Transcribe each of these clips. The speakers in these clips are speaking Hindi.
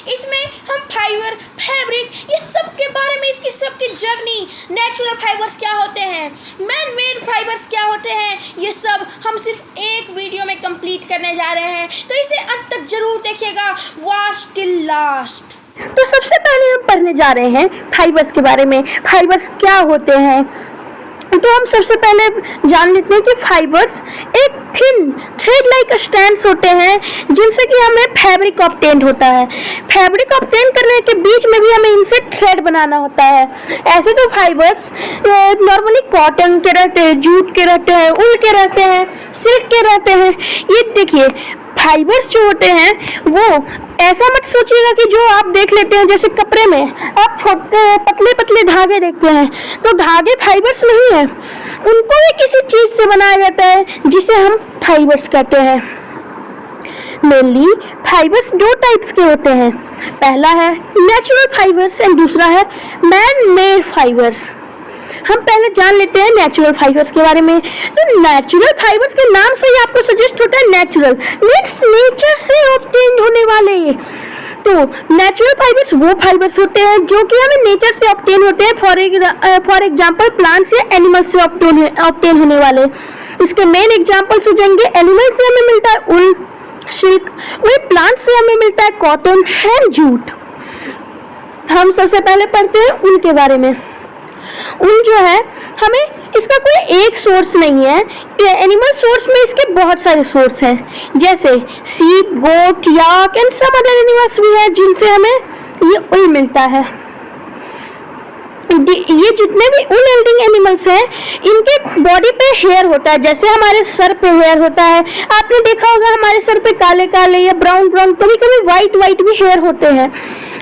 इसमें हम फाइबर, फैब्रिक, ये सब के बारे में, इसकी सबकी जर्नी, नेचुरल फाइबर्स क्या होते हैं, मैन मेड फाइबर्स क्या होते हैं, ये सब हम सिर्फ एक वीडियो में कंप्लीट करने जा रहे हैं। तो इसे अंत तक जरूर देखिएगा, वॉच टिल लास्ट। तो सबसे पहले हम पढ़ने जा रहे हैं फाइबर्स के बारे में। फाइबर्स क्या होते हैं? तो हम सबसे पहले जान लेते हैं कि फाइबर्स एक थिन थ्रेड लाइक स्ट्रैंड्स होते हैं जिनसे कि हमें फैब्रिक ऑब्टेन होता है। फैब्रिक ऑब्टेन करने के बीच में भी हमें इनसे थ्रेड बनाना होता है। ऐसे तो फाइबर्स नॉर्मली कॉटन के रहते हैं, जूट के रहते हैं, ऊल के रहते हैं, सिल्क के रहते हैं। ये देखिए फाइबर्स जो होते हैं वो ऐसा मत सोचिएगा कि जो आप देख लेते हैं जैसे कपड़े में आप छोटे पतले पतले धागे देखते हैं, तो धागे फाइबर्स नहीं है, उनको भी किसी चीज से बनाया जाता है जिसे हम फाइबर्स कहते हैं। मेनली फाइबर्स दो टाइप्स के होते हैं, पहला है नेचुरल फाइबर्स एंड दूसरा है मैन मेड फाइबर्स। हम पहले जान लेते हैं नेचुरल फाइबर्स के बारे में। तो नेचुरल फाइबर्स के नाम से ही आपको सजेस्ट होता है नेचुरल, मीन्स नेचर से ऑब्टेन होने वाले। तो नेचुरल फाइबर्स वो फाइबर्स होते हैं जो कि हमें नेचर से ऑब्टेन होते हैं, फॉर एग्जांपल प्लांट्स या एनिमल्स से ऑब्टेन होने वाले। इसके मेन एग्जांपल्स हो जाएंगे, एनिमल से हमें मिलता है ऊल, सिल्क, वही प्लांट से हमें मिलता है कॉटन एंड जूट। हम सबसे पहले पढ़ते हैं ऊल के बारे में। ऊल जो है हमें इसका कोई एक सोर्स नहीं है, एनिमल सोर्स में इसके बहुत सारे सोर्स हैं, जैसे sheep, goat, yak and some other animals भी हैं जिनसे हमें ये ऊल मिलता है। ये जितने भी ऊल एल्डिंग एनिमल्स हैं इनके बॉडी पे हेयर होता है, जैसे हमारे सर पे हेयर होता है। आपने देखा होगा हमारे सर पे काले काले या ब्राउन ब्राउन, कभी कभी वाइट वाइट भी हेयर होते हैं,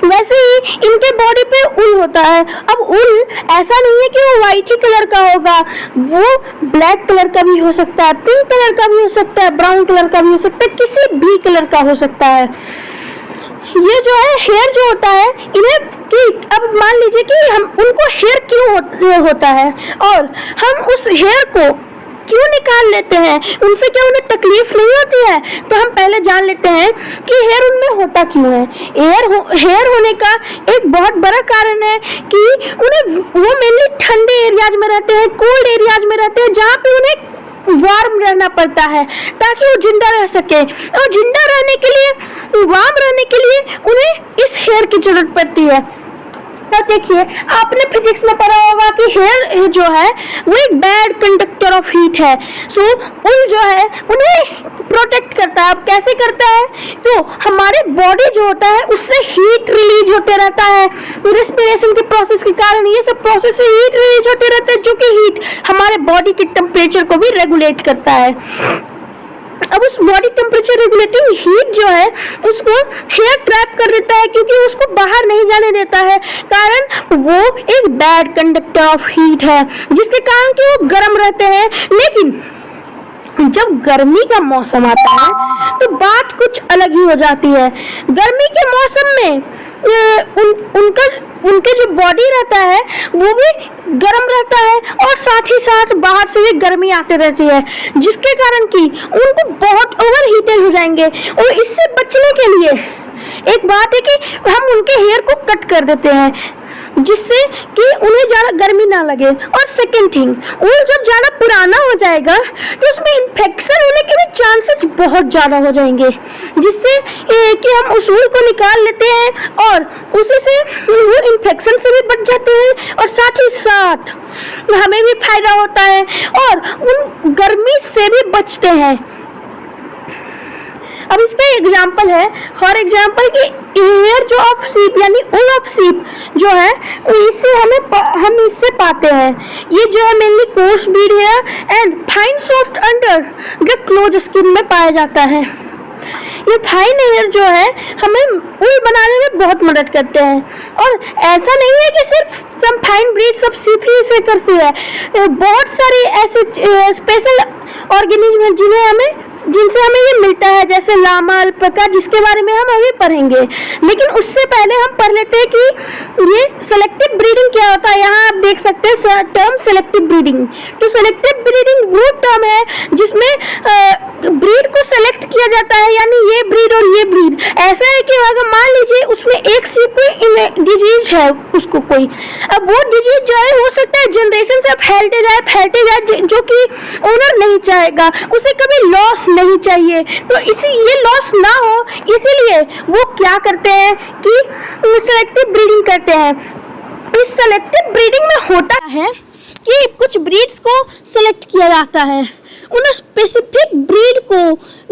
वैसे ही इनके बॉडी पे ऊल होता है। अब ऊल ऐसा नहीं है कि वो वाइट ही कलर का होगा, वो ब्लैक कलर का भी हो सकता है, पिंक कलर का भी हो सकता है, ब्राउन कलर का भी हो सकता है, किसी भी कलर का हो सकता है। ये जो है हेयर जो होता है इन्हें कि अब मान लीजिए कि हम उनको हेयर क्यों होता है और हम उस हेयर को क्यों निकाल लेते हैं, उनसे क्या उन्हें तकलीफ नहीं होती है? तो हम पहले जान लेते हैं कि हेयर उनमें होता क्यों है। हेयर होने का एक बहुत बड़ा कारण है कि वो मेनली ठंडे एरियाज में रहते हैं, कोल्ड एरियाज में रहते हैं, जहाँ पे उन्हें वार्म रहना पड़ता है ताकि वो जिंदा रह सके। और जिंदा रहने के लिए, वार्म रहने के लिए उन्हें इस हेयर की जरूरत पड़ती है। तो देखिए आपने फिजिक्स में पढ़ा होगा कि हेयर जो है वो एक बैड कंडक्टर ऑफ हीट है। सो ऊल जो है उन्हें प्रोटेक्ट करता है। अब कैसे करता है? तो हमारे बॉडी जो होता है उससे हीट रिलीज होते रहता है, रेस्पिरेशन के प्रोसेस के कारण ये सब प्रोसेस से हीट रिलीज होते रहते हैं, जो कि हीट हमारे बॉडी के टेम्परेचर को भी रेगुलेट करता है। अब उस बॉडी टेम्परेचर रेगुलेटिंग हीट जो है उसको हेयर ट्रैप कर देता है, क्योंकि उसको बाहर नहीं जाने देता है, कारण वो एक बैड कंडक्टर ऑफ हीट है, जिसके कारण कि वो गर्म रहते हैं। लेकिन जब गर्मी का मौसम आता है तो बात कुछ अलग ही हो जाती है। गर्मी के मौसम में उनके जो बॉडी रहता है वो भी गर्म रहता है और साथ ही साथ बाहर से भी गर्मी आती रहती है, जिसके कारण कि उनको बहुत ओवर हीटेड हो जाएंगे। और इससे बचने के लिए एक बात है कि हम उनके हेयर को कट कर देते हैं, जिससे कि उन्हें ज़्यादा गर्मी ना लगे। और सेकेंड थिंग, ऊल जब ज़्यादा पुराना हो जाएगा तो उसमें इन्फेक्शन होने के भी चांसेस बहुत ज़्यादा हो जाएंगे, जिससे कि हम उस ऊल को निकाल लेते हैं और उसी से वो इन्फेक्शन से भी बच जाते हैं और साथ ही साथ हमें भी फायदा होता है और उन गर्मी से भी बचते हैं। अब इसका एग्जाम्पल है, फॉर एग्जाम्पल कि हेयर जो ऑफ सीप यानी ऊल ऑफ सीप जो है इससे हम इससे पाते हैं। ये जो है mainly coarse beard hair and fine soft under the close skin में पाया जाता है। ये फाइन हेयर जो है हमें ऊल बनाने में बहुत मदद करते हैं। और ऐसा नहीं है कि सिर्फ सब फाइन ब्रीड्स ऑफ सीप ही इसे करती है, बहुत सारे ऐसे स्पेशल ऑर्गेनिज्म हैं जिन्हें हमें जिनसे हमें ये मिलता है, जैसे लामा, अल्पाका, जिसके बारे में हम अभी पढ़ेंगे। लेकिन उससे पहले हम पढ़ लेते हैं कि ये सेलेक्टिव ब्रीडिंग क्या होता है। यहाँ आप देख सकते हैं टर्म सेलेक्टिव ब्रीडिंग। तो सेलेक्टिव ब्रीडिंग वो टर्म है जिसमें ब्रीड को सेलेक्ट किया जाता है, यानी ये ब्रीड और ये ब्रीड। ऐसा है कि अगर मान लीजिए उसमें एक सीप कोई डिजीज है, उसको कोई, अब वो डिजीज जो है हो सकता है जनरेशन से फैलते जाए, जो कि ओनर नहीं चाहेगा, उसे कभी लॉस नहीं चाहिए। तो ये लॉस ना हो, इसीलिए वो क्या करते हैं कि सेलेक्टिव ब्रीडिंग करते हैं। इस सेलेक्टिव ब्रीडिंग में होता है कि कुछ ब्रीड्स को सेलेक्ट किया जाता है, उन स्पेसिफिक ब्रीड को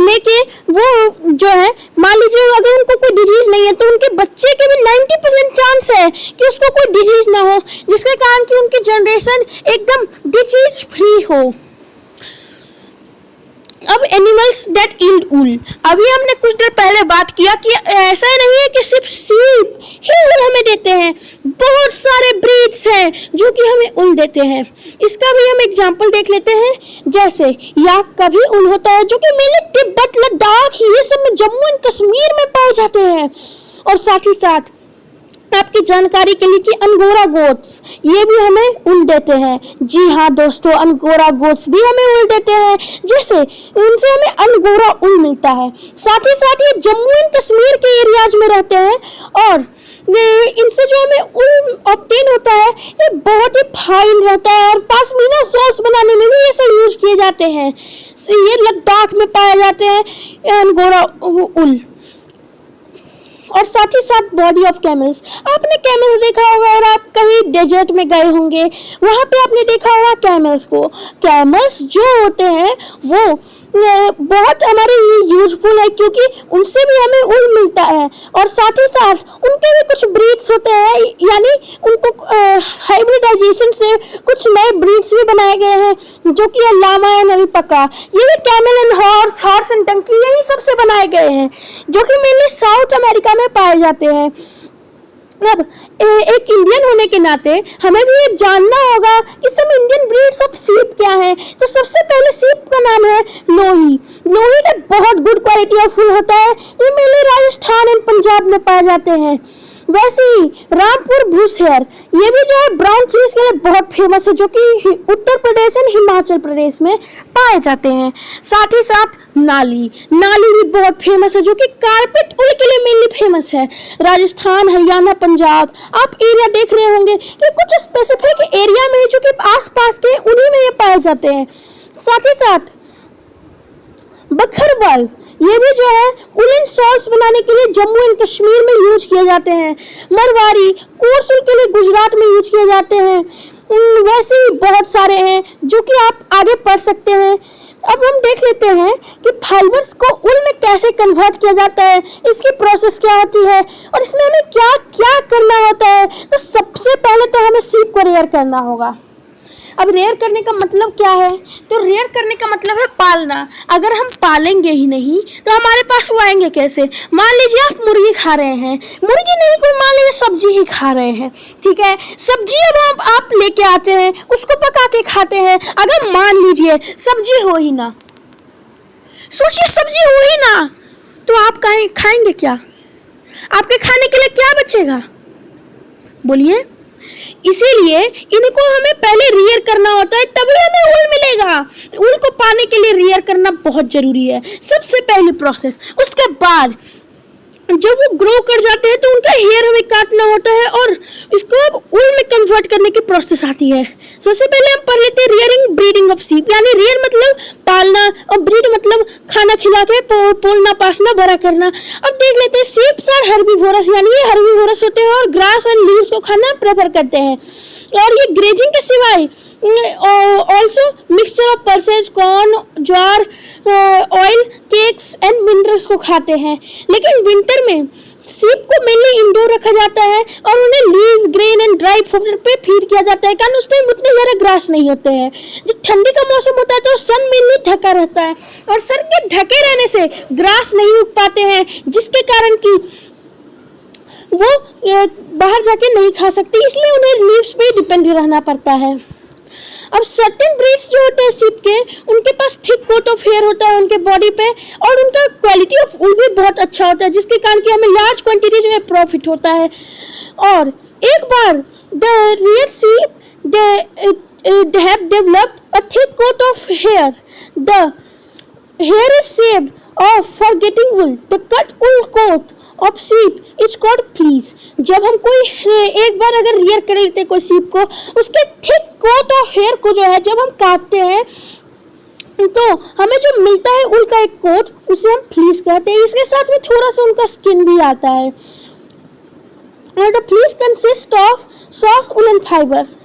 लेके वो जो है, मान लीजिए अगर उनको कोई डिजीज नहीं है तो उनके बच्चे के भी 90% चांस है कि उसको कोई डिजीज ना हो, जिसके कारण कि उनकी जनरेशन एकदम डिजीज फ्री हो। अब एनिमल्स दैट यील्ड वूल, अभी हमने कुछ देर पहले बात किया कि ऐसा नहीं है कि सिर्फ सीप ही ऊल हमें देते हैं, बहुत सारे ब्रीड्स हैं जो कि हमें ऊल देते हैं। इसका भी हम एग्जांपल देख लेते हैं, जैसे याक का भी ऊल होता है जो कि मेनली तिब्बत, लद्दाख, ये सब में, जम्मू एंड कश्मीर में पाए जाते हैं। और साथ ही साथ आपकी जानकारी के लिए कि अंगोरा गोट्स ये भी हमें ऊल देते हैं। जी हाँ दोस्तों, अंगोरा गोट्स भी हमें ऊल देते हैं, जैसे उनसे हमें अंगोरा ऊल मिलता है। साथ ही साथ ये जम्मू एंड कश्मीर के एरियाज में रहते हैं और इनसे जो हमें ऊल ऑब्टेन होता है ये बहुत ही फाइन रहता है और पाशमीना सॉक्स बनाने में भी इसे यूज किए जाते हैं। ये लद्दाख में पाए जाते हैं अंगोरा ऊल। और साथ ही साथ बॉडी ऑफ कैमल्स, आपने कैमल्स देखा होगा और आप कहीं डेजर्ट में गए होंगे, वहाँ पे आपने देखा होगा कैमल्स को। कैमल्स जो होते हैं वो बहुत हमारे यूजफुल है क्योंकि उनसे भी हमें ऊल मिलता है। और साथ ही साथ उनके भी कुछ ब्रीड्स होते हैं, यानी उनको हाइब्रिडाइजेशन से कुछ नए ब्रीड्स भी बनाए गए हैं जो कि लामा एंड अल्पाका, ये भी camel and horse and donkey, यही सबसे बनाए गए हैं जो कि मेनली साउथ अमेरिका में पाए जाते हैं। अब एक इंडियन होने के नाते हमें भी ये जानना होगा कि सब इंडियन ब्रीड्स ऑफ सीप क्या है। तो सबसे पहले सीप का नाम है लोही। लोही का बहुत गुड क्वालिटी ऑफ फूल होता है, ये मेनली राजस्थान एंड पंजाब में पाए जाते हैं। वैसे ही रामपुर भूसहेर, ये भी जो है ब्राउन फ्लीस के लिए बहुत फेमस है, जो कि उत्तर प्रदेश एंड हिमाचल प्रदेश में पाए जाते हैं। साथ ही साथ नाली भी बहुत फेमस है, जो कि कारपेट ऊल के लिए मेनली फेमस है। राजस्थान, हरियाणा, पंजाब, आप एरिया देख रहे होंगे कि कुछ स्पेसिफिक एरिया में जो कि आसपास के उन्हीं में ये पाए जाते हैं। साथ ही साथ बखरवाल, ये भी जो है उलन शॉल्स बनाने के लिए जम्मू एंड कश्मीर में यूज किए जाते हैं। मरवाड़ी, कोर्स ऊल के लिए गुजरात में यूज किए जाते हैं। वैसे ही बहुत सारे हैं जो कि आप आगे पढ़ सकते हैं। अब हम देख लेते हैं कि फाइबर्स को ऊल में कैसे कन्वर्ट किया जाता है, इसकी प्रोसेस क्या होती है और इसमें हमें क्या क्या करना होता है। तो सबसे पहले तो हमें सीप को रेयर करना होगा। अब रेयर करने का मतलब क्या है? तो रेयर करने का मतलब है पालना। अगर हम पालेंगे ही नहीं तो हमारे पास वो आएंगे कैसे? मान लीजिए आप मुर्गी खा रहे हैं, मुर्गी नहीं, कोई मान लीजिए सब्जी ही खा रहे हैं, ठीक है। सब्जी अब आप लेके आते हैं, उसको पका के खाते हैं। अगर मान लीजिए सब्जी हो ही ना, सोचिए सब्जी हो ही ना, तो आप खाएंगे क्या? आपके खाने के लिए क्या बचेगा? बोलिए। इसीलिए इनको हमें पहले रियर करना होता है, तभी हमें ऊल मिलेगा। ऊल को पाने के लिए रियर करना बहुत जरूरी है, सबसे पहली प्रोसेस। उसके बाद जब वो ग्रो कर जाते हैं तो उनका हेयर हमें काटना होता है और इसको अब ऊल में कन्वर्ट करने की प्रोसेस आती है। सबसे पहले हम पढ़ लेते हैं रियरिंग ब्रीडिंग ऑफ सीप, यानी रियर मतलब पालना और ब्रीड मतलब खाना खिला के पोलना, पासना, बड़ा करना। अब देख लेते हैं सीप्स आर हर्बीवोरस, यानी ये हर्बीवोरस होते हैं और ग्रास एंड लीव्स को खाना प्रेफर करते हैं। और ये ग्रेजिंग के सिवाय also mixture of pulses, corn, jowar, oil, cakes and minerals को खाते हैं। लेकिन विंटर में सीप को मेनली इंडोर रखा जाता है और उन्हें leave, grain and dry food पे फीड किया जाता है, कारण उस टाइम उतने ज़्यादा ग्रास नहीं होते हैं। जब ठंडी का मौसम होता है तो सन मेनली ढका रहता है और सन के ढके रहने से ग्रास नहीं उग पाते हैं, जिसके कारण कि वो बाहर जाके नहीं खा सकते, इसलिए उन्हें लीव्स पे डिपेंड रहना पड़ता है। अब सर्टेन ब्रीड्स जो होते हैं शीप के, उनके पास थिक कोट ऑफ हेयर होता है उनके बॉडी पे, और उनका क्वालिटी ऑफ वूल भी बहुत अच्छा होता है, जिसके कारण कि हमें लार्ज क्वांटिटीज में प्रॉफिट होता है। और एक बार the rear sheep they have developed a thick coat of hair. The hair is shaped of for getting wool. The cut wool coat of sheep is called fleece. जब हम कोई एक बार अगर रियर कर लेते कोई शीप को, उसके थिक कोट ऑफ हेयर को जो है जब हम काटते हैं तो हमें जो मिलता है उल का एक कोट, उसे हम फ्लीस कहते हैं। इसके साथ में थोड़ा सा उनका स्किन भी आता है। And the fleece consists of soft woolen fibers.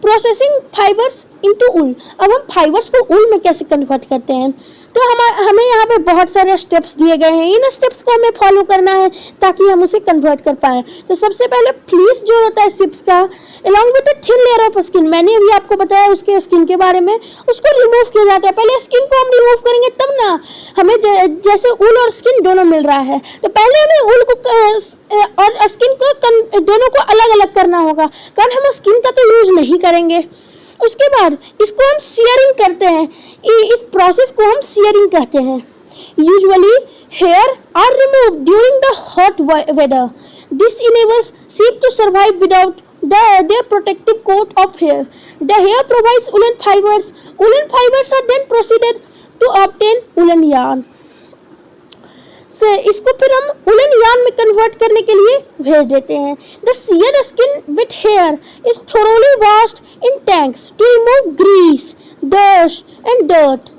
Processing fibres into wool. अब हम फाइबर्स को ऊल में कैसे कन्वर्ट करते हैं, तो हमें यहाँ पे बहुत सारे स्टेप्स दिए गए हैं। इन स्टेप्स को हमें फॉलो करना है ताकि हम उसे कन्वर्ट कर पाएँ। तो सबसे पहले फ्लीस जो होता है शिप्स का, along with a thin layer of skin, मैंने अभी आपको बताया उसके स्किन के बारे में, उसको रिमूव किया जाता है। पहले स्किन को हम रिमूव करेंगे तब ना हमें जैसे ऊल और स्किन दोनों मिल रहा है, तो पहले हमें ऊल को और स्किन को दोनों को अलग अलग करना होगा, कारण हम स्किन का तो यूज नहीं करेंगे। उसके बाद इसको हम सियरिंग करते हैं। इस प्रोसेस को हम सियरिंग कहते हैं। Usually hair are removed during the hot weather. This enables sheep to survive without their protective coat of hair. The hair provides woolen fibers. Woolen fibers are then proceeded to obtain woolen yarn. से इसको फिर हम वुलन यार्न में कन्वर्ट करने के लिए भेज देते हैं। The sheared skin with hair is thoroughly washed in tanks to remove grease, dust and dirt.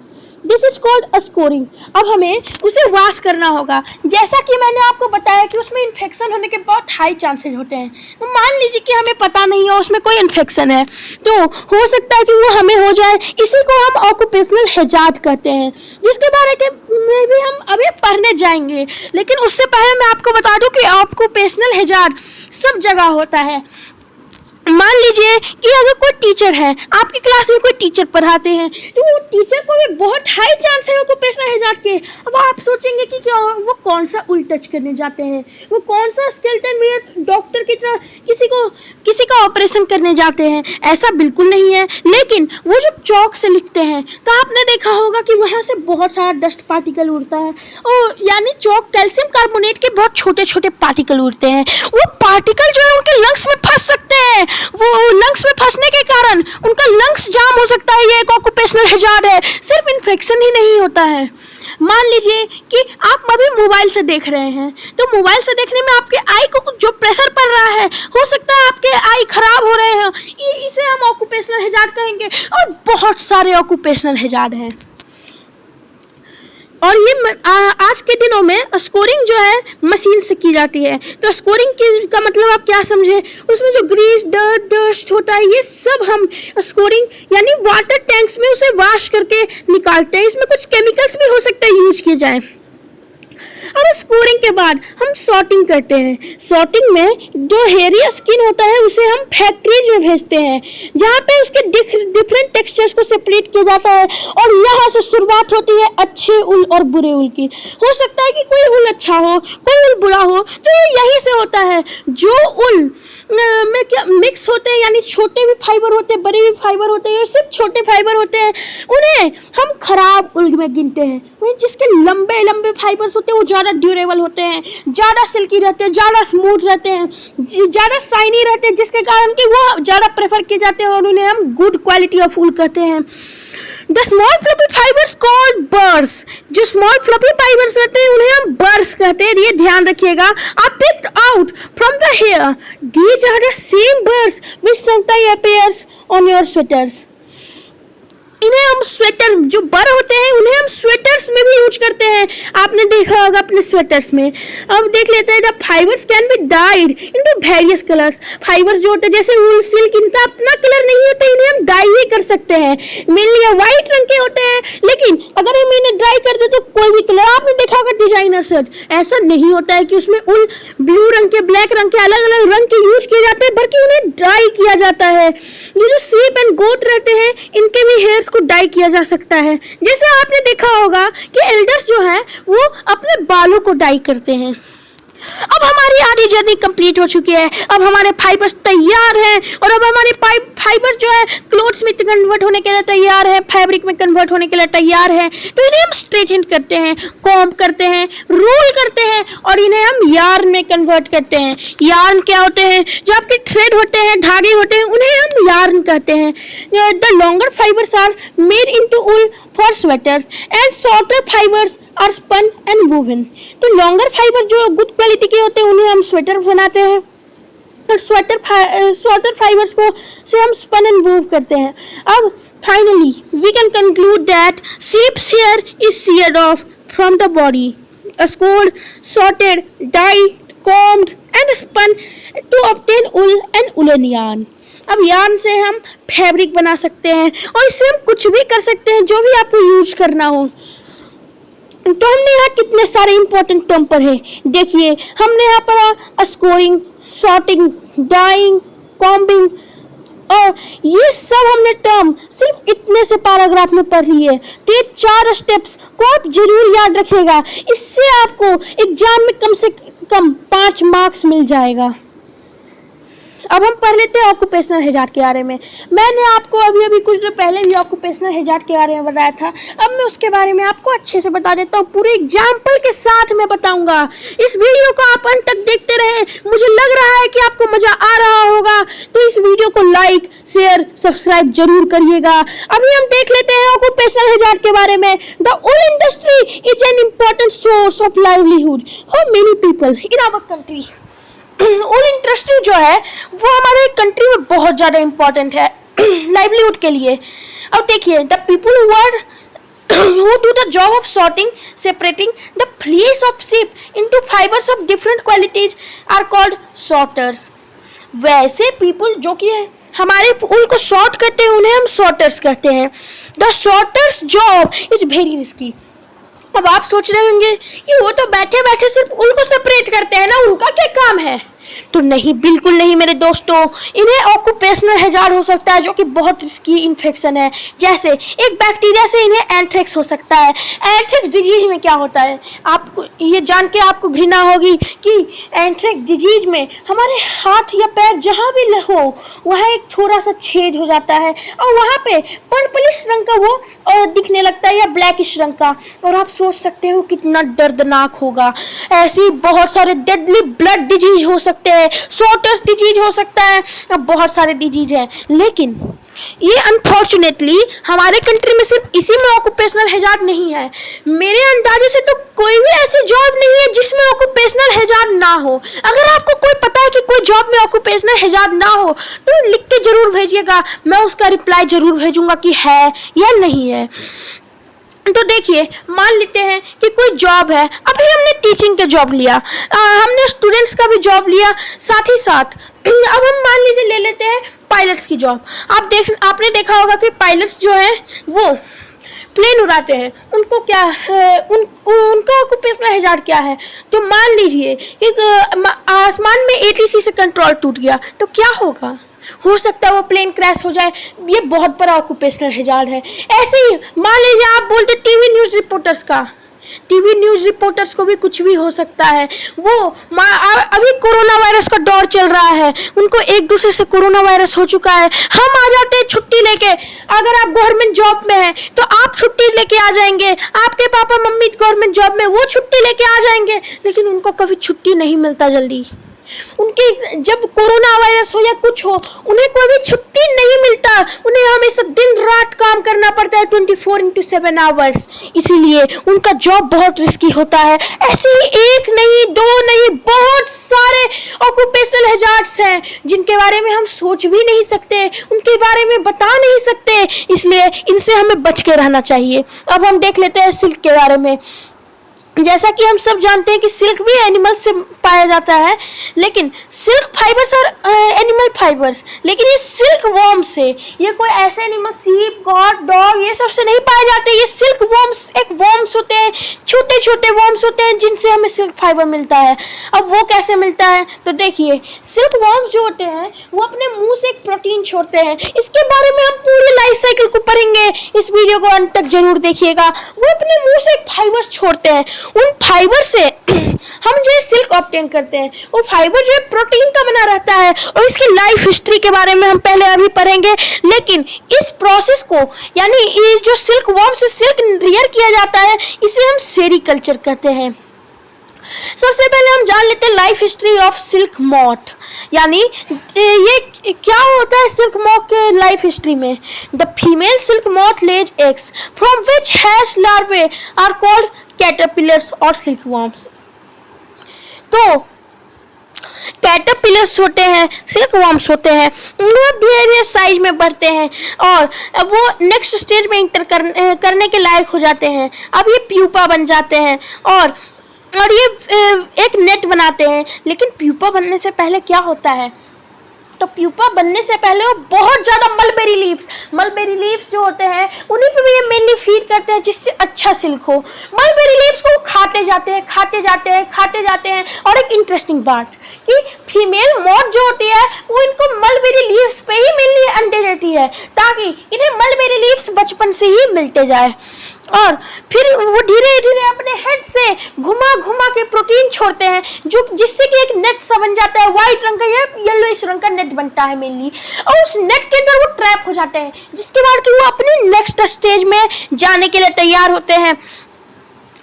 This is called scouring. अब हमें उसे वॉश करना होगा। जैसा कि मैंने आपको बताया कि उसमें इन्फेक्शन होने के बहुत हाई चांसेस होते हैं। तो मान लीजिए कि हमें पता नहीं है उसमें कोई इन्फेक्शन है, तो हो सकता है कि वो हमें हो जाए। इसी को हम ऑक्यूपेशनल हैजार्ड कहते हैं, जिसके बारे में भी हम अभी पढ़ने जाएंगे। लेकिन उससे पहले मैं आपको बता दूं कि ऑक्यूपेशनल हैजार्ड सब जगह होता है। मान लीजिए कि अगर कोई टीचर है, आपकी क्लास में कोई टीचर पढ़ाते हैं, तो वो टीचर को भी बहुत हाई चांस है ऑक्यूपेशनल हैजार्ड के। अब आप सोचेंगे कि क्या वो कौन सा उल टच करने जाते हैं, वो कौन सा स्केलेटन में डॉक्टर की तरह किसी का ऑपरेशन करने जाते हैं। ऐसा बिल्कुल नहीं है। लेकिन वो जब चौक से लिखते हैं तो आपने देखा होगा कि वहाँ से बहुत सारा डस्ट पार्टिकल उड़ता है, और यानी चौक कैल्शियम कार्बोनेट के बहुत छोटे छोटे पार्टिकल उड़ते हैं। वो पार्टिकल जो है उनके लंग्स में फंस सकते हैं। वो लंग्स में फंसने के कारण उनका लंग्स जाम हो सकता है। ये एक ऑक्यूपेशनल हैजार्ड है। सिर्फ इन्फेक्शन ही नहीं होता है। मान लीजिए कि आप अभी मोबाइल से देख रहे हैं, तो मोबाइल से देखने में आपके आई को जो प्रेशर पड़ रहा है, हो सकता है आपके आई खराब हो रहे हैं। इसे हम ऑक्यूपेशनल हैजार्ड कहेंगे। और बहुत सारे ऑक्यूपेशनल हैजार्ड हैं। और ये आज के दिनों में स्कोरिंग जो है मशीन से की जाती है। तो स्कोरिंग का मतलब आप क्या समझे, उसमें जो ग्रीस, डस्ट होता है, ये सब हम स्कोरिंग यानी वाटर टैंक्स में उसे वॉश करके निकालते हैं। इसमें कुछ केमिकल्स भी हो सकता है यूज किए जाए। और स्कोरिंग के बाद हम सॉर्टिंग करते हैं। सॉर्टिंग में जो हेयरी स्किन होता है उसे हम फैक्ट्रीज में भेजते हैं, जहाँ पे उसके डिफरेंट टेक्सचर्स को सेपरेट किया जाता है। और यहाँ से शुरुआत होती है अच्छे उल और बुरे उल की। हो सकता है कि कोई उल अच्छा हो, कोई उल बुरा हो, तो यहीं से होता है। जो उल में क्या मिक्स होते हैं, यानी छोटे भी फाइबर होते हैं, बड़े भी फाइबर होते हैं, सिर्फ छोटे फाइबर होते हैं, उन्हें हम खराब उल में गिनते हैं। वहीं जिसके लंबे लंबे फाइबर्स होते हैं वो ज़्यादा ड्यूरेबल होते हैं, ज़्यादा सिल्की रहते हैं, ज़्यादा स्मूथ रहते हैं, ज़्यादा शाइनी रहते हैं, जिसके कारण कि वो ज़्यादा प्रेफर किए जाते हैं और उन्हें हम गुड क्वालिटी ऑफ उल कहते हैं। The small floppy fibers called burrs, जो small floppy fibers रहते हैं उन्हें हम burrs कहते हैं। ये ध्यान रखिएगा। Are picked out from the hair. These are the same burrs which sometimes appears on your sweaters. इन्हें हम स्वेटर, जो बर होते हैं उन्हें हम स्वेटर्स में भी यूज करते हैं। आपने देखा होगा अपने स्वेटर्स में। अब देख लेते हैं, the fibres can be died into various colours. Fibres जो होते हैं जैसे वूल, सिल्क, इनका अपना कलर नहीं होता, इन्हें हम डाई ही कर सकते हैं। मेनली व्हाइट रंग के होते हैं, लेकिन अगर हम इन्हें ड्राई कर दे तो कोई भी कलर। आपने देखा होगा डिजाइनर शर्ट, ऐसा नहीं होता है कि उसमें उल ब्लू रंग के, ब्लैक रंग के, अलग अलग रंग के यूज किए जाते हैं, बल्कि उन्हें ड्राई किया जाता है। ये जो सीप एंड गोट रहते हैं इनके भी हेयर्स को डाई किया जा सकता है। जैसे आपने देखा होगा कि एल्डर्स जो है वो अपने बालों को डाई करते हैं। अब हमारी आधी जर्नी कंप्लीट हो चुकी है। अब हमारे फाइबर्स तैयार हैं और अब हमारे फाइबर जो है क्लोथ्स में कन्वर्ट होने के लिए तैयार है, फैब्रिक में कन्वर्ट होने के लिए तैयार है, तो इन्हें हम स्ट्रेटन करते हैं, कॉम्ब करते हैं, रोल करते हैं और इन्हें हम यार्न में कन्वर्ट करते हैं। यार्न क्या होते हैं? जो आपके थ्रेड होते हैं, धागे होते हैं, उन्हें हम यार्न कहते हैं। The longer fibres are made into wool for sweaters and shorter fibres are spun and woven. तो लॉन्गर फाइबर जो गुड क्वालिटी के होते हैं उन्हें हम स्वेटर बनाते हैं और शॉर्टर फाइबर्स को से हम स्पन एंड वूव करते हैं। अब finally we can conclude that sheep's hair is sheared off from the body, scoured, sorted, dyed, combed and spun to obtain wool and woolen yarn. अब यार्न से हम फैब्रिक बना सकते हैं और इससे हम कुछ भी कर सकते हैं जो भी आपको यूज करना हो। तो हमने यहाँ कितने सारे इंपॉर्टेंट टर्म पर है, देखिए हमने यहाँ पर स्कोरिंग, सॉर्टिंग, डाइंग, कॉम्बिंग और ये सब हमने टर्म सिर्फ इतने से पैराग्राफ में पढ़ लिए। तो ये 4 स्टेप्स को आप जरूर याद रखिएगा, इससे आपको एग्जाम में कम से कम 5 मार्क्स मिल जाएगा। अब हम पढ़ लेते हैं ऑक्यूपेशनल हैजार्ड के बारे में। मैंने आपको अभी कुछ देर पहले भी ऑक्यूपेशनल हैजार्ड के बारे में बताया था, अब मैं उसके बारे में आपको अच्छे से बता देता हूँ, पूरे एग्जाम्पल के साथ मैं बताऊंगा। इस वीडियो को आप अंत तक देखते रहें, मुझे लग रहा है कि आपको मजा आ रहा होगा, तो इस वीडियो को लाइक, शेयर, सब्सक्राइब जरूर करिएगा। अभी हम देख लेते हैं ऑक्यूपेशनल हैजार्ड के बारे में। The wool industry is an important source of livelihood for many people in our country. Wool industry जो है वो हमारे कंट्री में बहुत ज़्यादा इम्पोर्टेंट है लाइवलीहुड के लिए। अब देखिए, the people who do the job of sorting, separating the fleece of sheep into fibers of different qualities are called sorters. वैसे पीपल जो कि हमारे वूल को सॉर्ट करते हैं उन्हें हम सॉर्टर्स कहते हैं। The sorters job is very risky. अब आप सोच रहे होंगे कि वो तो बैठे बैठे सिर्फ वूल को सेपरेट करते हैं ना, उनका क्या काम है? तो नहीं, बिल्कुल नहीं मेरे दोस्तों, इन्हें ऑक्यूपेशनल हैजार्ड हो सकता है जो कि बहुत रिस्की इन्फेक्शन है। जैसे एक बैक्टीरिया से इन्हें एंथ्रेक्स हो सकता है। एंथ्रेक्स डिजीज में क्या होता है, आपको ये जान के आपको घृणा होगी कि एंथ्रेक्स डिजीज में हमारे हाथ या पैर जहाँ भी हो वहाँ एक थोड़ा सा छेद हो जाता है और वहाँ पे पर्पलिश रंग का वो दिखने लगता है या ब्लैकिश रंग का, और आप सोच सकते हो कितना दर्दनाक होगा। ऐसी बहुत सारे डेडली ब्लड डिजीज हो सकते हैं, सॉर्टर्स डिजीज हो सकता है, अब बहुत सारे डिजीज हैं। लेकिन ये अनफॉर्चुनेटली हमारे कंट्री में सिर्फ इसी में ऑक्यूपेशनल हैजार्ड नहीं है। मेरे अंदाजे से तो कोई भी ऐसी जॉब नहीं है जिसमें ऑक्यूपेशनल हैजार्ड ना हो। अगर आपको कोई पता है कि कोई जॉब में ऑक्यूपेशनल हैजार्ड ना हो तो लिख के जरूर भेजिएगा, मैं उसका रिप्लाई जरूर भेजूंगा कि है या नहीं है। तो देखिए, मान लेते हैं कि कोई जॉब है, अभी हमने टीचिंग का जॉब लिया, हमने स्टूडेंट्स का भी जॉब लिया साथ ही साथ। अब हम मान लीजिए ले लेते हैं पायलट्स की जॉब। आपने देखा होगा कि पायलट्स जो है वो प्लेन उड़ाते हैं, उनको क्या उनका ऑक्यूपेशनल हैजार्ड क्या है? तो मान लीजिए कि आसमान में एटीसी से कंट्रोल टूट गया तो क्या होगा? हो सकता है वो प्लेन क्रैश हो जाए, ये बहुत बड़ा ऑक्यूपेशनल हैजार्ड है। ऐसे ही मान लीजिए आप बोलते टीवी न्यूज़ रिपोर्टर्स का, टीवी न्यूज़ रिपोर्टर्स को भी कुछ भी हो सकता है। वो अभी कोरोना वायरस का दौर चल रहा है, उनको एक दूसरे से कोरोना वायरस हो चुका है, हम आ जाते हैं छुट्टी लेके। अगर आप गवर्नमेंट जॉब में हैं तो आप छुट्टी लेके आ जाएंगे, आपके पापा मम्मी गवर्नमेंट जॉब में, वो छुट्टी लेके आ जाएंगे, लेकिन उनको कभी छुट्टी नहीं मिलता जल्दी। उनके जब कोरोना वायरस हो या कुछ हो, उन्हें कोई भी छुट्टी नहीं मिलता, उन्हें हमेशा दिन रात काम करना पड़ता है 24x7 आवर्स, इसीलिए उनका जॉब बहुत रिस्की होता है। ऐसे ही एक नहीं, दो नहीं, बहुत सारे ऑक्यूपेशनल हैजार्ड्स हैं जिनके बारे में हम सोच भी नहीं सकते, उनके बारे में बता नहीं सकते, इसलिए इनसे हमें बच के रहना चाहिए। अब हम देख लेते हैं सिल्क के बारे में। जैसा कि हम सब जानते हैं कि सिल्क भी एनिमल से पाया जाता है, लेकिन सिल्क फाइबर्स और एनिमल फाइबर्स, लेकिन ये सिल्क वॉर्म से, ये कोई ऐसे एनिमल सीप, गॉड, डॉग ये सब से नहीं पाए जाते। ये सिल्क वॉर्म्स एक वॉर्म्स होते हैं, छोटे छोटे वॉर्म्स होते हैं जिनसे हमें सिल्क फाइबर मिलता है। अब वो कैसे मिलता है? तो देखिए, सिल्क वॉर्म्स जो होते हैं वो अपने मुंह से एक प्रोटीन छोड़ते हैं। इसके बारे में हम पूरी लाइफ साइकिल को पढ़ेंगे, इस वीडियो को अंत तक जरूर देखिएगा। वो अपने मुंह से एक फाइबर्स छोड़ते हैं, उन फाइबर से हम जो है सिल्क ऑब्टेन करते हैं। वो फाइबर जो है प्रोटीन का बना रहता है और इसकी लाइफ हिस्ट्री के बारे में हम पहले अभी पढ़ेंगे। लेकिन इस प्रोसेस को, यानी ये जो सिल्क वर्म से सिल्क रियर किया जाता है, इसे हम सेरीकल्चर कहते हैं। सबसे पहले हम जान लेते हैं life history of silk moth, यानी ये क्या होता है सिल्क मॉथ के लाइफ हिस्ट्री में। The female silk moth lays eggs from which hatch larvae are called caterpillars और सिल्क वर्म्स। तो कैटरपिलर्स होते हैं, सिल्क वर्म्स होते हैं, वो धीरे धीरे साइज में बढ़ते हैं और अब वो नेक्स्ट स्टेज में इंटर करने के लायक हो जाते हैं। अब ये प्यूपा बन जाते हैं और ये एक नेट बनाते हैं। लेकिन प्यूपा बनने से पहले क्या होता है, तो प्यूपा बनने से पहले वो बहुत ज़्यादा मलबेरी लीव्स जो होते हैं उन्हीं पे भी ये मेनली फीड करते हैं, जिससे अच्छा सिल्क हो। मलबेरी लीव्स को खाते जाते हैं। और एक इंटरेस्टिंग बात कि फीमेल मॉथ जो होती है वो इनको मलबेरी लीव्स पे ही मेनली अंडे देती है, ताकि इन्हें मलबेरी लीव्स बचपन से ही मिलते जाए। और फिर वो धीरे धीरे अपने हेड से घुमा के प्रोटीन छोड़ते हैं, जो जिससे कि एक नेट सा बन जाता है, व्हाइट रंग का या येलोइश रंग का नेट बनता है मेनली। और उस नेट के अंदर वो ट्रैप हो जाते हैं, जिसके बाद कि वो अपने नेक्स्ट स्टेज में जाने के लिए तैयार होते हैं।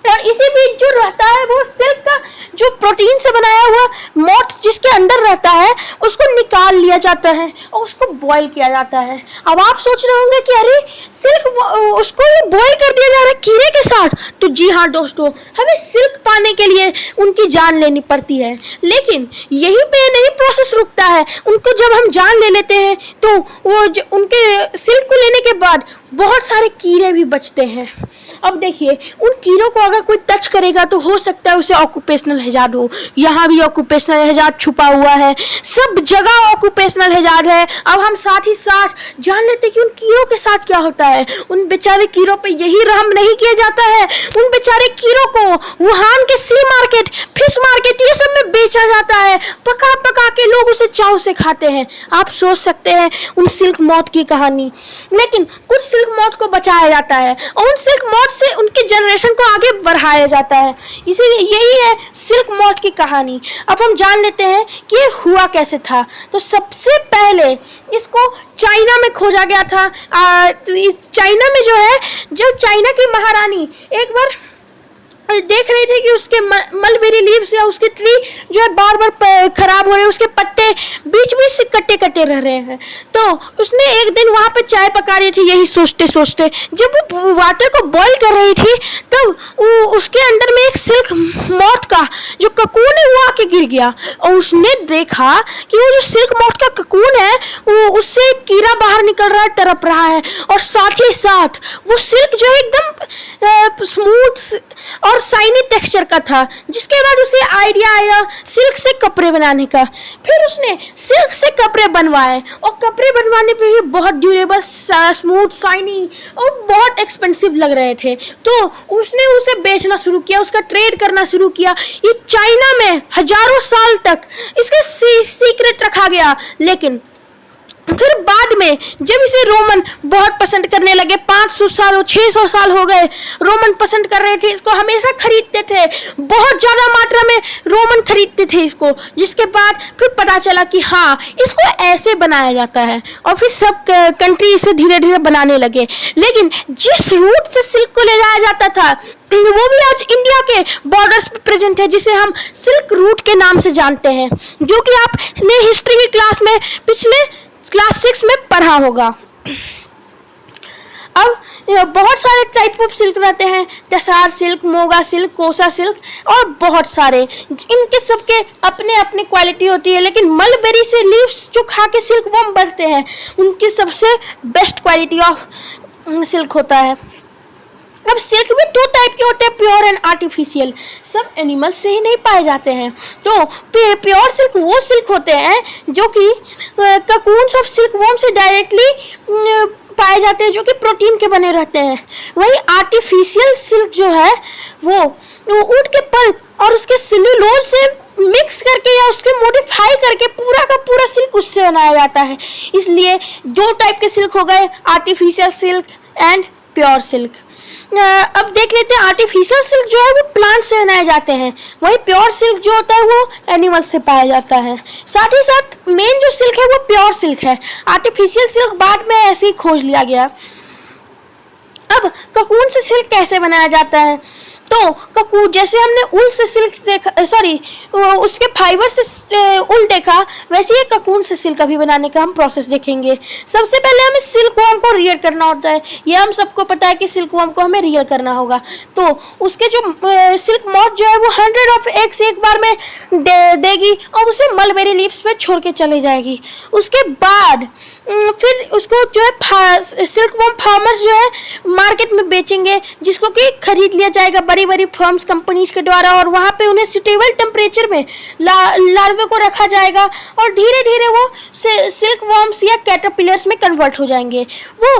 और इसी बीच जो रहता है वो सिल्क का जो प्रोटीन से बनाया हुआ मॉथ जिसके अंदर रहता है उसको निकाल लिया जाता है और उसको बॉईल किया जाता है। अब आप सोच रहे होंगे कि अरे सिल्क उसको बॉईल कर दिया जा रहा है कीड़े के साथ। तो जी हाँ दोस्तों, हमें सिल्क पाने के लिए उनकी जान लेनी पड़ती है। लेकिन यहीं पे नहीं प्रोसेस रुकता है। उनको जब हम जान ले लेते हैं तो वो उनके सिल्क को लेने के बाद बहुत सारे कीड़े भी बचते हैं। अब देखिए, उन कीड़ों को अगर कोई टच करेगा तो हो सकता है उसे ऑक्यूपेशनल हैजार्ड हो। यहाँ भी ऑक्यूपेशनल हैजार्ड छुपा हुआ है, सब जगह ऑक्यूपेशनल हैजार्ड है। अब हम साथ ही साथ जान लेते हैं कि उन कीड़ों के साथ क्या होता है। उन बेचारे कीड़ों पे यही रहम नहीं किया जाता है। उन बेचारे कीड़ों को वुहान के सी मार्केट, फिश मार्केट, ये सब में बेचा जाता है। पका पका के लोग उसे चाव से खाते हैं। आप सोच सकते हैं उन सिल्क मॉथ की कहानी। लेकिन कुछ सिल्क मॉथ को बचाया जाता है और उन सिल्क मॉथ से उनके जनरेशन को आगे बढ़ाया जाता है। इसीलिए यही है सिल्क मॉथ की कहानी। अब हम जान लेते हैं कि ये हुआ कैसे था। तो सबसे पहले इसको चाइना में खोजा गया था। तो इस चाइना में जो है, जब चाइना की महारानी एक बार देख रही थी कि उसके मलबेरी लीव्स या उसके ट्री जो है बार बार खराब हो रहे हैं, उसके पत्ते बीच बीच से कटे कटे रह रहे हैं। तो उसने एक दिन वहाँ पे चाय पका रही थी, यही सोचते सोचते जब वो वाटर को बॉईल कर रही थी तब उसके अंदर में एक सिल्क मॉथ का जो ककून है वो आके गिर गया। और उसने देखा कि वो जो सिल्क मॉथ का ककून है वो उससे कीड़ा बाहर निकल रहा है, तड़प रहा है। और साथ ही साथ वो सिल्क जो है एकदम स्मूथ और शाइनी टेक्सचर का था, जिसके बाद उसे आइडिया आया सिल्क से कपड़े बनाने का। फिर उसने सिल्क से कपड़े बनवाए और कपड़े बनवाने पे भी बहुत ड्यूरेबल, स्मूथ, शाइनी और बहुत एक्सपेंसिव लग रहे थे। तो उसने उसे बेचना शुरू किया, उसका ट्रेड करना शुरू किया। ये चाइना में हजारों साल तक इसका सीक्रेट रखा गया। लेकिन फिर बाद में जब इसे रोमन बहुत पसंद करने लगे, 500 साल और 600 साल हो गए, रोमन पसंद कर रहे थे इसको, हमेशा खरीदते थे, बहुत ज़्यादा मात्रा में रोमन खरीदते थे इसको। जिसके बाद फिर पता चला कि हाँ, इसको ऐसे बनाया जाता है और फिर सब कंट्री इसे धीरे धीरे बनाने लगे। लेकिन जिस रूट से सिल्क को ले जाया जाता था वो भी आज इंडिया के बॉर्डर्स पे प्रेजेंट है, जिसे हम सिल्क रूट के नाम से जानते हैं, जो कि आपने हिस्ट्री की क्लास में पिछले क्लास 6 में पढ़ा होगा। अब बहुत सारे टाइप ऑफ सिल्क रहते हैं, तसार सिल्क, मोगा सिल्क, कोसा सिल्क और बहुत सारे। इनके सबके अपने अपने क्वालिटी होती है। लेकिन मलबेरी से लीव्स जो खा के सिल्क वर्म बढ़ते हैं उनकी सबसे बेस्ट क्वालिटी ऑफ सिल्क होता है। अब सिल्क भी 2 टाइप के होते हैं, प्योर एंड आर्टिफिशियल। सब एनिमल से ही नहीं पाए जाते हैं। तो प्योर सिल्क वो सिल्क होते हैं जो कि ककून्स ऑफ सिल्क वर्म से डायरेक्टली पाए जाते हैं, जो कि प्रोटीन के बने रहते हैं। वही आर्टिफिशियल सिल्क जो है वो ऊँट के पल्प और उसके सेल्यूलोज से मिक्स करके या उसके मॉडिफाई करके पूरा का पूरा सिल्क उससे बनाया जाता है। इसलिए 2 टाइप के सिल्क हो गए, artificial silk and pure silk. अब देख लेते हैं आर्टिफिशियल सिल्क जो है वो प्लांट से बनाए जाते हैं, वही प्योर सिल्क जो होता है वो एनिमल से पाया जाता है। साथ ही साथ मेन जो सिल्क है वो प्योर सिल्क है, आर्टिफिशियल सिल्क बाद में ऐसे ही खोज लिया गया। अब ककून से सिल्क कैसे बनाया जाता है, तो ककून जैसे हमने उल से सिल्क देखा, सॉरी उसके फाइबर से उल देखा, वैसे ही ककून से सिल्क अभी बनाने का हम प्रोसेस देखेंगे। सबसे पहले हमें सिल्क वॉर्म को रियल करना होता है, ये हम सबको पता है कि सिल्क वॉर्म को हमें रियल करना होगा। तो उसके जो सिल्क मॉथ जो है वो 100 ऑफ एक से एक बार में देगी और उसे मलबेरी लीव्स पे छोड़ के चले जाएगी। उसके बाद फिर उसको जो है सिल्क वॉर्म फार्मर्स जो है मार्केट में बेचेंगे, जिसको कि खरीद लिया जाएगा बड़ी बड़ी फर्म्स कंपनीज के द्वारा, और वहाँ पे उन्हें सुटेबल टेम्परेचर में लार्वे को रखा जाएगा और धीरे धीरे वो सिल्क वॉर्म्स या कैटरपिलर्स में कन्वर्ट हो जाएंगे। वो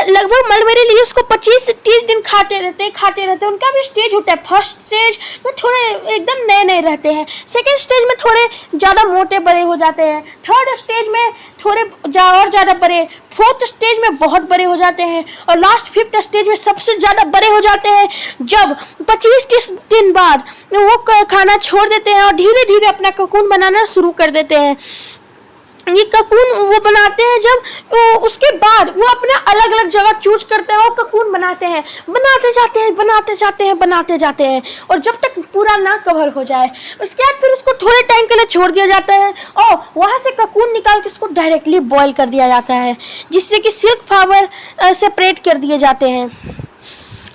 लगभग मलबेरी लीव्स को 25 से 30 दिन खाते रहते हैं। उनका भी स्टेज होता है, फर्स्ट स्टेज में थोड़े एकदम नए नए रहते हैं, सेकेंड स्टेज में थोड़े ज़्यादा मोटे बड़े हो जाते हैं, थर्ड स्टेज में थोड़े और ज़्यादा बड़े, फोर्थ स्टेज में बहुत बड़े हो जाते हैं और लास्ट 5th स्टेज में सबसे ज़्यादा बड़े हो जाते हैं जब 25-30 दिन बाद वो खाना छोड़ देते हैं और धीरे धीरे अपना ककून बनाना शुरू कर देते हैं। ये ककून वो बनाते हैं जब उसके बाद वो अपना अलग अलग जगह चूज करते हैं और ककून बनाते जाते हैं और जब तक पूरा ना कवर हो जाए, उसके बाद फिर उसको थोड़े टाइम के लिए छोड़ दिया जाता है और वहाँ से ककून निकाल के उसको डायरेक्टली बॉयल कर दिया जाता है, जिससे कि सिल्क फाइबर सेपरेट कर दिए जाते हैं।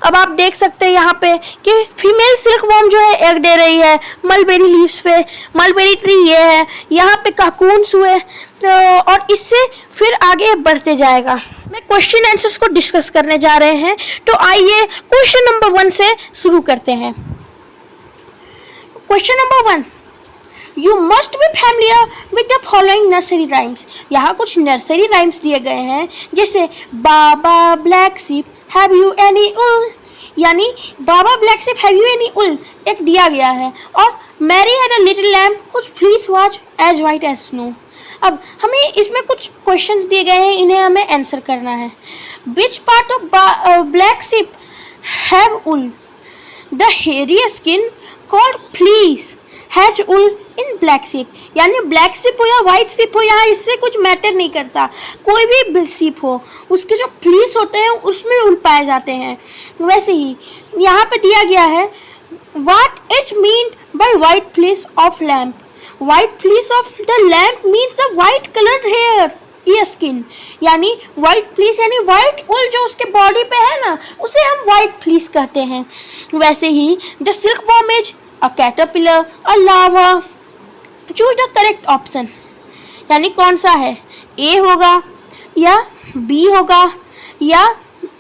अब आप देख सकते हैं यहाँ पे कि फीमेल सिल्क वॉर्म जो है एग दे रही है मलबेरी लीव्स पे, मलबेरी ट्री ये है, यहाँ पे ककून्स हुए और इससे फिर आगे बढ़ते जाएगा। मैं क्वेश्चन आंसर्स को डिस्कस करने जा रहे हैं, तो आइए क्वेश्चन नंबर 1 से शुरू करते हैं। Question number 1, you must be familiar with the following nursery rhymes. यहाँ कुछ नर्सरी राइम्स दिए गए हैं, जैसे baa baa black sheep have you any wool, यानी baa baa black sheep have you any wool एक दिया गया है, और Mary had a little lamb whose fleece was as white as snow. अब हमें इसमें कुछ क्वेश्चंस दिए गए हैं, इन्हें हमें आंसर करना है। Which part of black sheep have wool, the hairy skin called fleece has wool in black sheep, यानी ब्लैक शिप हो या वाइट शिप हो, यहाँ इससे कुछ मैटर नहीं करता, कोई भी शिप हो उसके जो फ्लीस होते हैं उसमें उल पाए जाते हैं। वैसे ही यहाँ पे दिया गया है what is mean by white fleece of lamb. White fleece of the lamb means the white coloured hair ये स्किन, यानी वाइट फ्लीस यानी वाइट उल जो उसके बॉडी पे है ना, उसे हम वाइट फ्लीस कहते हैं। वैसे ही the silkworm is a caterpillar, a larva, choose the correct option, यानी कौन सा है, ए होगा या बी होगा या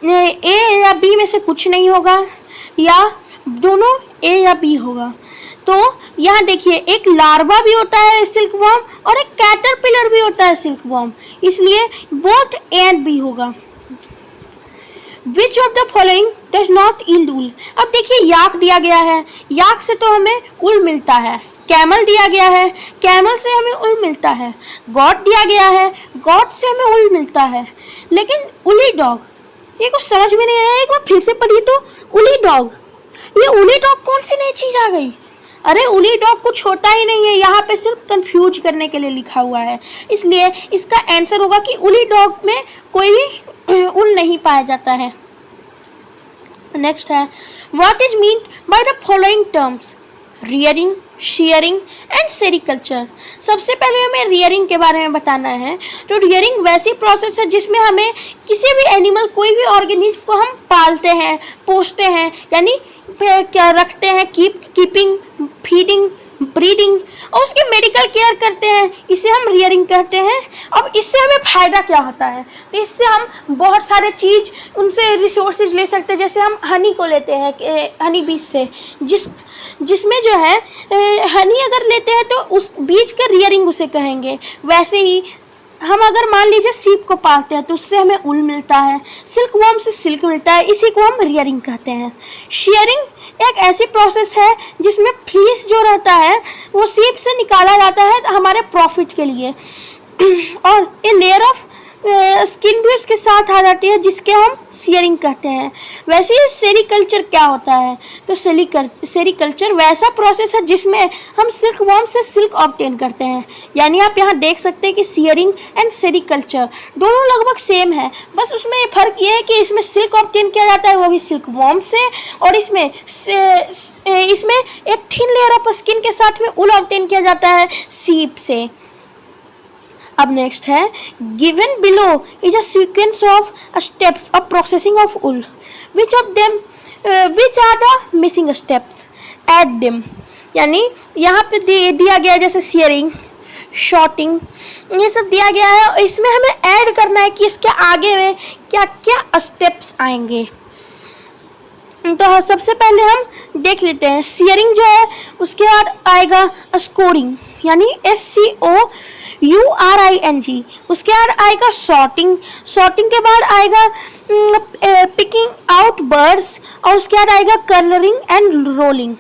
ए या बी में से कुछ नहीं होगा या दोनों ए या बी होगा। तो यहाँ देखिए एक लार्वा भी होता है सिल्क वॉर्म और एक कैटरपिलर भी होता है सिल्क वॉर्म, इसलिए बोथ ए एंड बी होगा। Which of the following does not yield wool? अब देखिए याक दिया गया है, याक से तो हमें उल मिलता है। कैमल दिया गया है, कैमल से हमें उल मिलता है। गॉट दिया गया है, गॉट से हमें उल मिलता है। लेकिन उली डॉग, ये कुछ समझ में नहीं आया, एक बार फिर से पढ़िए तो। उली डॉग, ये उली डॉग कौन सी नई चीज आ गई? अरे उली डॉग कुछ होता ही नहीं है, यहाँ पे सिर्फ कंफ्यूज करने के लिए लिखा हुआ है, इसलिए इसका आंसर होगा कि उली डॉग में कोई भी उल नहीं पाया जाता है। नेक्स्ट है what is mean by the following terms, rearing, sharing and sericulture. सबसे पहले हमें रियरिंग के बारे में बताना है। तो रियरिंग वैसी प्रोसेस है जिसमें हमें किसी भी एनिमल, कोई भी ऑर्गेनिज्म को हम पालते हैं, पोसते हैं, यानी क्या रखते हैं, कीपिंग, फीडिंग, ब्रीडिंग और उसकी मेडिकल केयर करते हैं, इसे हम रियरिंग कहते हैं। अब इससे हमें फ़ायदा क्या होता है, तो इससे हम बहुत सारे चीज़ उनसे रिसोर्सेज ले सकते हैं। जैसे हम हनी को लेते हैं, हनी बीज से, जिसमें जो है हनी अगर लेते हैं तो उस बीज का रियरिंग उसे कहेंगे। वैसे ही हम अगर मान लीजिए सीप को पालते हैं तो उससे हमें उल मिलता है, सिल्क वॉर्म से सिल्क मिलता है, इसी को हम रियरिंग कहते हैं। शेयरिंग एक ऐसी प्रोसेस है जिसमें फ्लीस जो रहता है वो सीप से निकाला जाता है हमारे प्रॉफिट के लिए, और ए लेयर ऑफ स्किन भी उसके साथ आ जाती है, जिसके हम सियरिंग कहते हैं। वैसे ही सेरीकल्चर क्या होता है? तो सेरीकल्चर वैसा प्रोसेस है जिसमें हम सिल्क वॉर्म से सिल्क ऑब्टेन करते हैं। यानी आप यहाँ देख सकते हैं कि सियरिंग एंड सेरीकल्चर दोनों लगभग सेम है, बस उसमें फ़र्क ये है कि इसमें सिल्क ऑब्टेन किया जाता है वो भी सिल्क वॉर्म से, और इसमें एक थिन लेयर ऑफ स्किन के साथ में उल ऑब्टेन किया जाता है सीप से। अब नेक्स्ट है, given below is a sequence of steps of processing of wool, which are the missing steps, add them. यानी यहाँ पे दिया गया है जैसे सियरिंग, शॉर्टिंग, ये सब दिया गया है, और इसमें हमें ऐड करना है कि इसके आगे में क्या क्या स्टेप्स आएंगे। तो सबसे पहले हम देख लेते हैं सियरिंग जो है, उसके बाद आएगा स्कोरिंग यानी SCOURING, उसके बाद आएगा सॉर्टिंग, सॉर्टिंग के बाद आएगा पिकिंग आउट बर्ड्स, और उसके बाद आएगा कलरिंग एंड रोलिंग।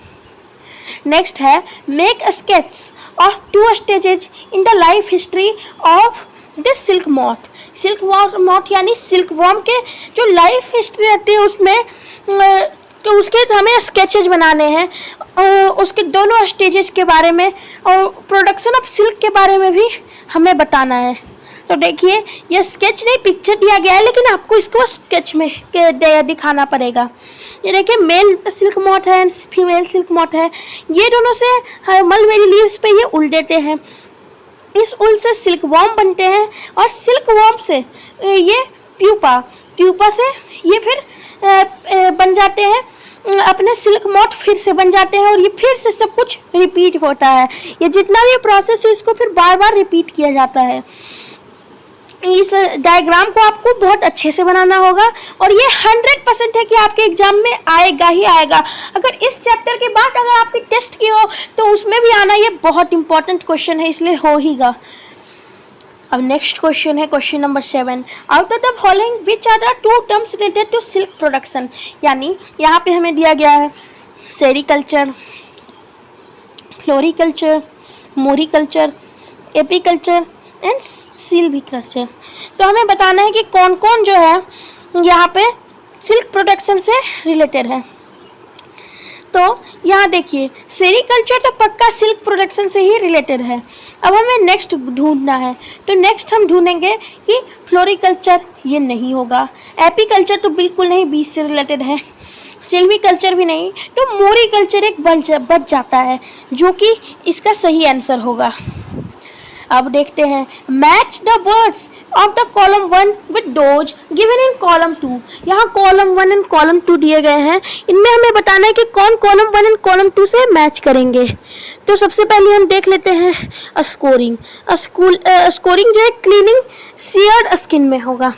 नेक्स्ट है make sketch of 2 stages in the life history of the silk moth. Silk moth यानी सिल्क वॉर्म के जो लाइफ हिस्ट्री रहती है उसमें तो उसके हमें स्केचेज बनाने हैं, उसके दोनों स्टेजेस के बारे में और प्रोडक्शन ऑफ सिल्क के बारे में भी हमें बताना है। तो देखिए ये स्केच नहीं पिक्चर दिया गया है, लेकिन आपको इसको स्केच में दिखाना पड़ेगा। ये देखिए मेल सिल्क मॉथ है एंड फीमेल सिल्क मॉथ है, ये दोनों से मलबेरी लीव्स पे ये उल देते हैं। इस उल से सिल्क वॉर्म बनते हैं, और सिल्क वॉर्म से ये प्यूपा से ये फिर बन जाते हैं अपने सिल्क मॉथ, फिर से बन जाते हैं, और ये फिर से सब कुछ रिपीट होता है। ये जितना भी प्रोसेस है इसको फिर बार बार रिपीट किया जाता है। इस डायग्राम को आपको बहुत अच्छे से बनाना होगा, और ये 100% है कि आपके एग्जाम में आएगा ही आएगा। अगर इस चैप्टर के बाद अगर आपकी टेस्ट की हो तो उसमें भी आना, ये बहुत इंपॉर्टेंट क्वेश्चन है, इसलिए हो हीगा। अब नेक्स्ट क्वेश्चन है question number 7, out of the following which are the 2 terms related to silk production. यानी यहाँ पे हमें दिया गया है sericulture, floriculture, moriculture, apiculture and silviculture. तो हमें बताना है कि कौन कौन जो है यहाँ पे सिल्क प्रोडक्शन से रिलेटेड है। तो यहाँ देखिए सेरीकल्चर तो पक्का सिल्क प्रोडक्शन से ही रिलेटेड है। अब हमें नेक्स्ट ढूंढना है, तो नेक्स्ट हम ढूंढेंगे कि फ्लोरिकल्चर ये नहीं होगा, एपीकल्चर तो बिल्कुल नहीं, बीज से रिलेटेड है, सिल्वीकल्चर भी नहीं, तो मोरिकल्चर एक बच जाता है जो कि इसका सही आंसर होगा। अब देखते हैं match the words of the column 1 with those given in column 2। यहाँ कॉलम 1 एंड कॉलम 2 दिए गए हैं, इनमें हमें बताना है कि कौन कॉलम 1 एंड कॉलम 2 से मैच करेंगे। तो सबसे पहले हम देख लेते हैं स्कोरिंग। स्कोरिंग जो है क्लीनिंग सियर्ड स्किन में होगा।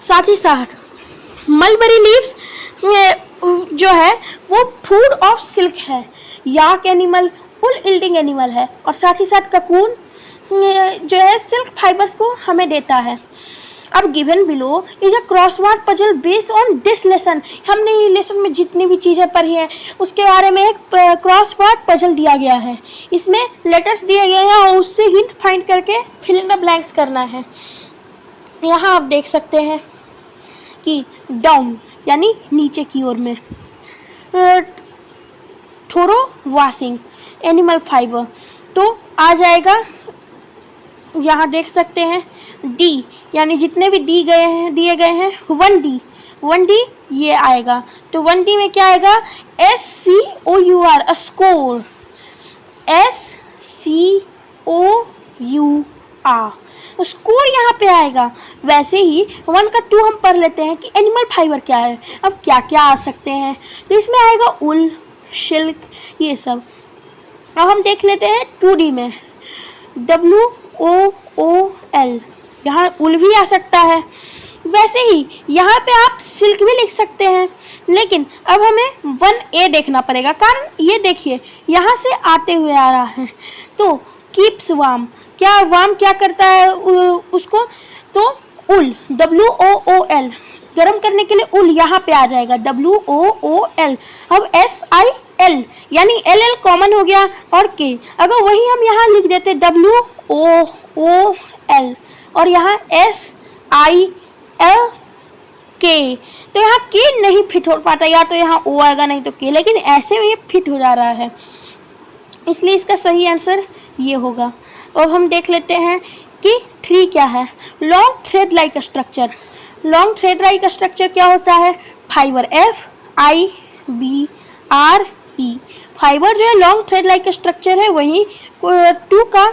साथ ही साथ मलबेरी लीव्स जो है वो फूड ऑफ सिल्क है, याक एनिमल उल इल्डिंग एनिमल है, और साथ ही साथ ककून जो है सिल्क फाइबर्स को हमें देता है। अब given below is a crossword puzzle based on this lesson. हमने ये लेसन में जितनी भी चीज़ें पढ़ी हैं उसके बारे में एक क्रॉसवर्ड पजल दिया गया है। इसमें लेटर्स दिए गए हैं और उससे हिंट फाइंड करके फिल इन द ब्लैंक्स करना है। यहाँ आप देख सकते हैं कि डाउन यानी नीचे की ओर में, थोरो वॉशिंग एनिमल फाइबर तो आ जाएगा। यहाँ देख सकते हैं डी यानी जितने भी दिए गए हैं 1D ये आएगा। तो 1D में क्या आएगा SCOUR स्कोर, SCOUR स्कोर यहाँ पे आएगा। वैसे ही 1 का 2 हम पढ़ लेते हैं कि एनिमल फाइबर क्या है। अब क्या क्या आ सकते हैं, तो इसमें आएगा उल, सिल्क, ये सब। अब हम देख लेते हैं 2D में WOOL, यहाँ उल भी आ सकता है। वैसे ही यहाँ पे आप सिल्क भी लिख सकते हैं, लेकिन अब हमें 1A देखना पड़ेगा, कारण ये देखिए यहाँ से आते हुए आ रहा है। तो कीप्स वार्म, क्या वार्म क्या करता है उसको, तो उल WOOL गर्म करने के लिए उल यहाँ पे आ जाएगा WOOL। अब SIL यानी LL कॉमन हो गया और K, अगर वही हम यहाँ लिख देते WOOL और यहाँ SIL K, तो यहाँ K नहीं फिट हो पाता, या तो यहाँ O आएगा नहीं तो K, लेकिन ऐसे में ये फिट हो जा रहा है, इसलिए इसका सही आंसर ये होगा। और हम देख लेते हैं कि ट्री क्या है। Long thread like structure. Long thread like structure क्या होता है? Fibre FIBRE। फाइबर जो है लॉन्ग थ्रेड लाइक स्ट्रक्चर है, वहीं 2 का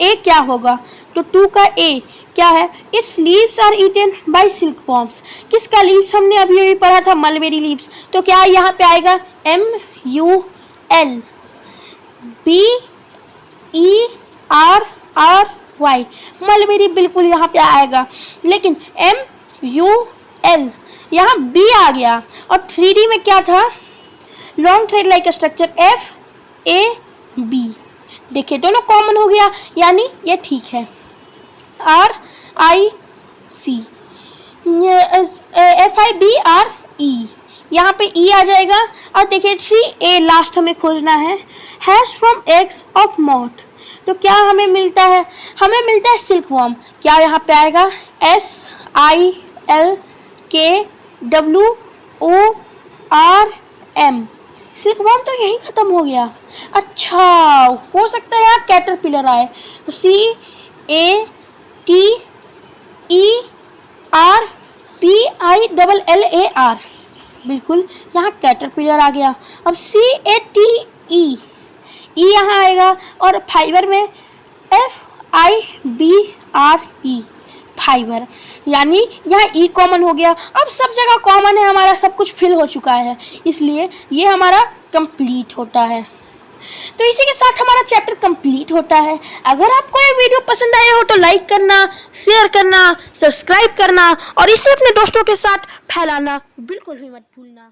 A क्या होगा? तो 2 का A क्या है? Its leaves are eaten by silk worms. किसका लीव्स हमने अभी अभी पढ़ा था? Mulberry leaves. तो क्या यहाँ पे आएगा? MULBERRY, मलबेरी बिल्कुल यहाँ पे आएगा, लेकिन MUL यहाँ B आ गया। और 3D में क्या था? Long thread like structure FAB। देखिए दोनों कॉमन हो गया, यानी ये ठीक है। RIC FIBRE, यहाँ पे E आ जाएगा। और देखिए 3A लास्ट हमें खोजना है। Hash from eggs of moth, तो क्या हमें मिलता है? हमें मिलता है सिल्क वॉर्म। क्या यहाँ पे आएगा? SILKWORM। सिल्क वॉर्म तो यहीं खत्म हो गया। अच्छा, हो सकता है यहाँ कैटरपिलर आए, तो CATERPILLAR, बिल्कुल यहाँ कैटरपिलर आ गया। अब CATE, E यहाँ आएगा। और फाइबर में FIBRE, फाइबर, यानी यहाँ E कॉमन हो गया। अब सब जगह कॉमन है, हमारा सब कुछ फिल हो चुका है, इसलिए ये हमारा कंप्लीट होता है। तो इसी के साथ हमारा चैप्टर कंप्लीट होता है। अगर आपको ये वीडियो पसंद आया हो तो लाइक करना, शेयर करना, सब्सक्राइब करना और इसे अपने दोस्तों के साथ फैलाना बिल्कुल भी मत भूलना।